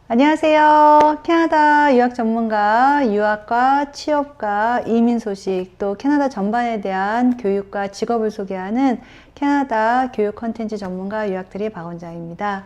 안녕하세요. 캐나다 유학 전문가, 유학과 취업과 이민 소식, 또 캐나다 전반에 대한 교육과 직업을 소개하는 캐나다 교육 컨텐츠 전문가 유학트리 박원장입니다.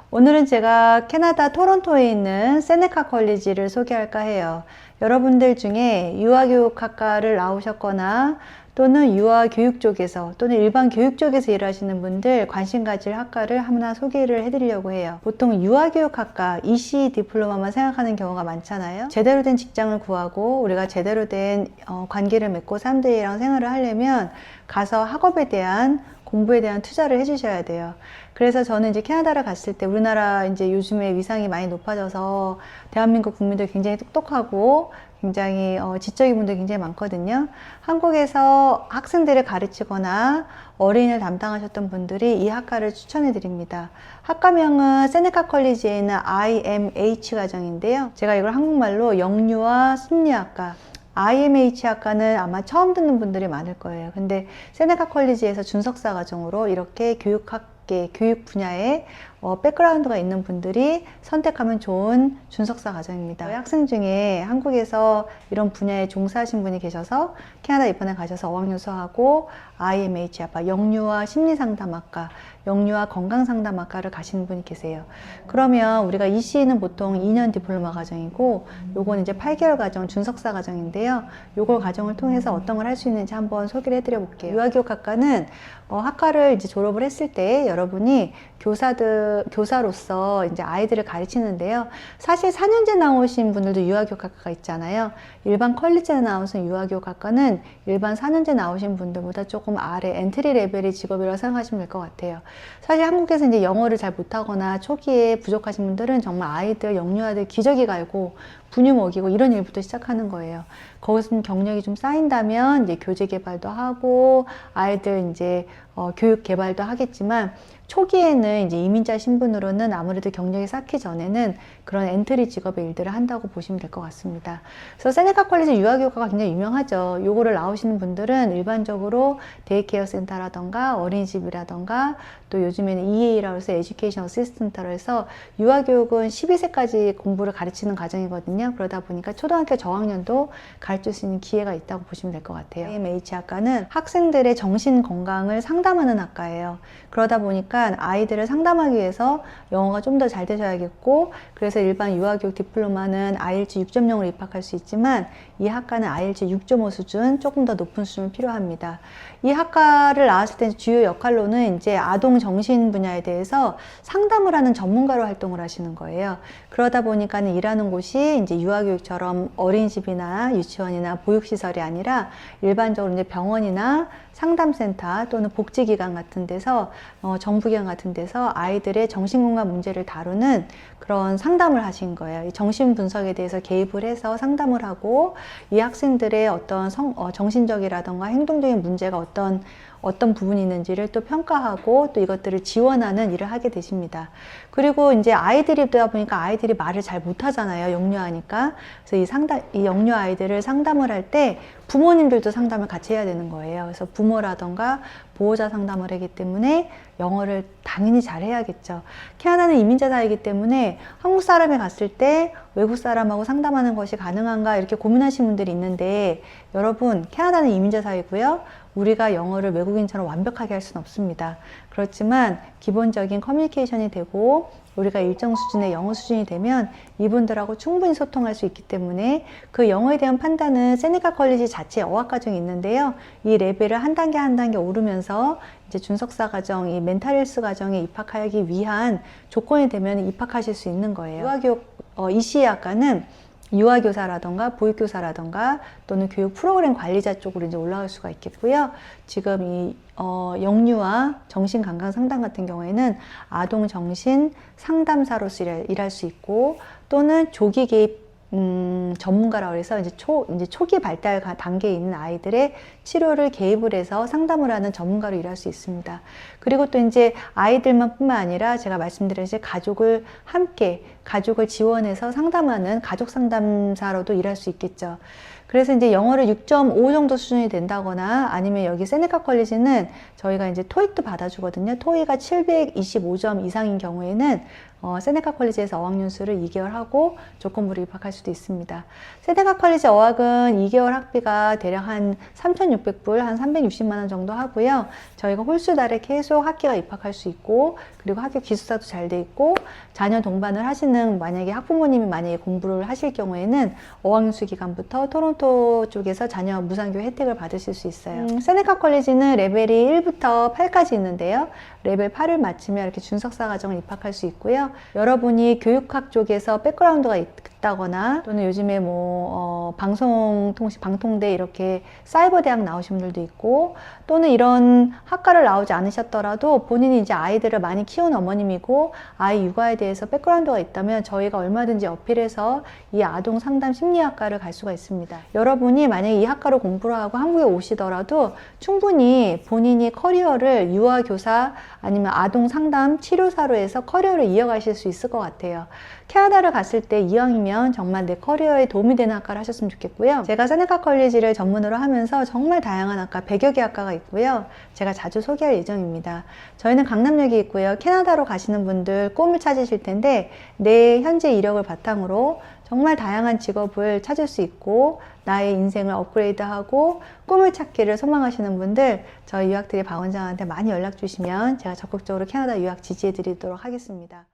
오늘은 제가 캐나다 토론토에 있는 세네카 컬리지를 소개할까 해요. 여러분들 중에 유아교육학과를 나오셨거나 또는 유아교육 쪽에서 또는 일반 교육 쪽에서 일하시는 분들 관심 가질 학과를 하나 소개를 해드리려고 해요. 보통 유아교육학과 EC 디플로마만 생각하는 경우가 많잖아요. 제대로 된 직장을 구하고 우리가 제대로 된 관계를 맺고 사람들이랑 생활을 하려면 가서 학업에 대한 공부에 대한 투자를 해주셔야 돼요. 그래서 저는 이제 캐나다를 갔을 때 우리나라 이제 요즘에 위상이 많이 높아져서 대한민국 국민들 굉장히 똑똑하고 굉장히 지적인 분들이 굉장히 많거든요. 한국에서 학생들을 가르치거나 어린이를 담당하셨던 분들이 이 학과를 추천해 드립니다. 학과명은 세네카 컬리지에 있는 IMH 과정인데요. 제가 이걸 한국말로 영유아 심리학과, IMH 학과는 아마 처음 듣는 분들이 많을 거예요. 근데 세네카 컬리지에서 준석사 과정으로 이렇게 교육 분야에 백그라운드가 있는 분들이 선택하면 좋은 준석사 과정입니다. 학생 중에 한국에서 이런 분야에 종사하신 분이 계셔서 캐나다 이번에 가셔서 어학연 수하고 IMH 학과, 영유아 심리상담학과, 영유아 건강상담학과를 가시는 분이 계세요. 그러면 우리가 EC는 보통 2년 디플로마 과정이고 요건 이제 8개월 과정 준석사 과정인데요. 요걸 과정을 통해서 어떤 걸 할 수 있는지 한번 소개를 해드려 볼게요. 유아교육학과는 학과를 이제 졸업을 했을 때 여러분이 교사로서 이제 아이들을 가르치는데요. 사실 4년제 나오신 분들도 유아교육학과가 있잖아요. 일반 컬리지에 나오신 유아교육학과는 일반 4년제 나오신 분들보다 조금 아래 엔트리 레벨의 직업이라고 생각하시면 될 것 같아요. 사실 한국에서 이제 영어를 잘 못하거나 초기에 부족하신 분들은 정말 아이들, 영유아들 기저귀 갈고 분유 먹이고 이런 일부터 시작하는 거예요. 거기서 경력이 좀 쌓인다면 이제 교재 개발도 하고 아이들 이제 교육 개발도 하겠지만 초기에는 이제 이민자 신분으로는 아무래도 경력이 쌓기 전에는 그런 엔트리 직업의 일들을 한다고 보시면 될 것 같습니다. 그래서 세네카 컬리지 유아교육과가 굉장히 유명하죠. 요거를 나오시는 분들은 일반적으로 데이케어 센터라던가 어린이집이라던가 또 요즘에는 EA라고 해서 에듀케이션 어시스턴트라고 해서 유아교육은 12세까지 공부를 가르치는 과정이거든요. 그러다 보니까 초등학교 저학년도 가르칠 수 있는 기회가 있다고 보시면 될 것 같아요. IMH 학과는 학생들의 정신 건강을 상담하는 학과예요. 그러다 보니까 아이들을 상담하기 위해서 영어가 좀 더 잘 되셔야겠고, 그래서 일반 유아교육 디플로마는 IELTS 6.0으로 입학할 수 있지만 이 학과는 IELTS 6.5 수준, 조금 더 높은 수준이 필요합니다. 이 학과를 나왔을 때 주요 역할로는 이제 아동 정신 분야에 대해서 상담을 하는 전문가로 활동을 하시는 거예요. 그러다 보니까는 일하는 곳이 이제 유아교육처럼 어린이집이나 유치원이나 보육시설이 아니라 일반적으로 이제 병원이나 상담센터 또는 복지기관 같은 데서 정부기관 같은 데서 아이들의 정신건강 문제를 다루는 그런 상담을 하신 거예요. 이 정신 분석에 대해서 개입을 해서 상담을 하고 이 학생들의 어떤 정신적이라던가 행동적인 문제가 어떤 부분이 있는지를 또 평가하고 또 이것들을 지원하는 일을 하게 되십니다. 그리고 이제 아이들이다 보니까 아이들이 말을 잘 못하잖아요. 영유아니까. 그래서 이 영유 아이들을 상담을 할 때 부모님들도 상담을 같이 해야 되는 거예요. 그래서 부모라던가 보호자 상담을 하기 때문에 영어를 당연히 잘 해야겠죠. 캐나다는 이민자 사회이기 때문에 한국 사람이 갔을 때 외국 사람하고 상담하는 것이 가능한가 이렇게 고민하시는 분들이 있는데 여러분, 캐나다는 이민자 사회고요. 우리가 영어를 외국인처럼 완벽하게 할 수는 없습니다. 그렇지만 기본적인 커뮤니케이션이 되고 우리가 일정 수준의 영어 수준이 되면 이분들하고 충분히 소통할 수 있기 때문에 그 영어에 대한 판단은 세네카 컬리지 자체 어학 과정이 있는데요. 이 레벨을 한 단계 한 단계 오르면서 이제 준석사 과정, 이 멘탈 헬스 과정에 입학하기 위한 조건이 되면 입학하실 수 있는 거예요. 유아교육 EC 학과는 유아교사라던가 보육교사라던가 또는 교육 프로그램 관리자 쪽으로 이제 올라갈 수가 있겠고요. 지금 이 영유아 정신건강 상담 같은 경우에는 아동 정신 상담사로서 일할 수 있고 또는 조기 개입 전문가라고 해서 이제 초기 발달 단계에 있는 아이들의 치료를 개입을 해서 상담을 하는 전문가로 일할 수 있습니다. 그리고 또 이제 아이들만 뿐만 아니라 제가 말씀드린 이제 가족을 지원해서 상담하는 가족 상담사로도 일할 수 있겠죠. 그래서 이제 영어를 6.5 정도 수준이 된다거나 아니면 여기 세네카 컬리지는 저희가 이제 토익도 받아주거든요. 토익이 725점 이상인 경우에는 세네카 컬리지에서 어학연수를 2개월 하고 조건부로 입학할 수도 있습니다. 세네카 컬리지 어학은 2개월 학비가 대략 한 3,600불, 한 360만 원 정도 하고요. 저희가 홀수달에 계속 학기가 입학할 수 있고, 그리고 학교 기숙사도 잘 돼 있고, 자녀 동반을 하시는 만약에 학부모님이 만약에 공부를 하실 경우에는 어학연수 기간부터 토론토 쪽에서 자녀 무상교 혜택을 받으실 수 있어요. 세네카 컬리지는 레벨이 1부터 8까지 있는데요. 레벨 8을 마치면 이렇게 준석사 과정을 입학할 수 있고요. 여러분이 교육학 쪽에서 백그라운드가 있다거나 또는 요즘에 방통대 이렇게 사이버 대학 나오신 분들도 있고, 또는 이런 학과를 나오지 않으셨더라도 본인이 이제 아이들을 많이 키운 어머님이고 아이 육아에 대해서 백그라운드가 있다면 저희가 얼마든지 어필해서 이 아동 상담 심리학과를 갈 수가 있습니다. 여러분이 만약에 이 학과로 공부를 하고 한국에 오시더라도 충분히 본인이 커리어를 유아교사 아니면 아동 상담 치료사로 해서 커리어를 이어가실 수 있을 것 같아요. 캐나다를 갔을 때 이왕이면 정말 내 커리어에 도움이 되는 학과를 하셨으면 좋겠고요. 제가 세네카 컬리지를 전문으로 하면서 정말 다양한 학과 100여 개 학과가 있고요. 제가 자주 소개할 예정입니다. 저희는 강남역에 있고요. 캐나다로 가시는 분들 꿈을 찾으실 텐데 내 현재 이력을 바탕으로 정말 다양한 직업을 찾을 수 있고 나의 인생을 업그레이드하고 꿈을 찾기를 소망하시는 분들, 저희 유학트리 박 원장한테 많이 연락 주시면 제가 적극적으로 캐나다 유학 지지해 드리도록 하겠습니다.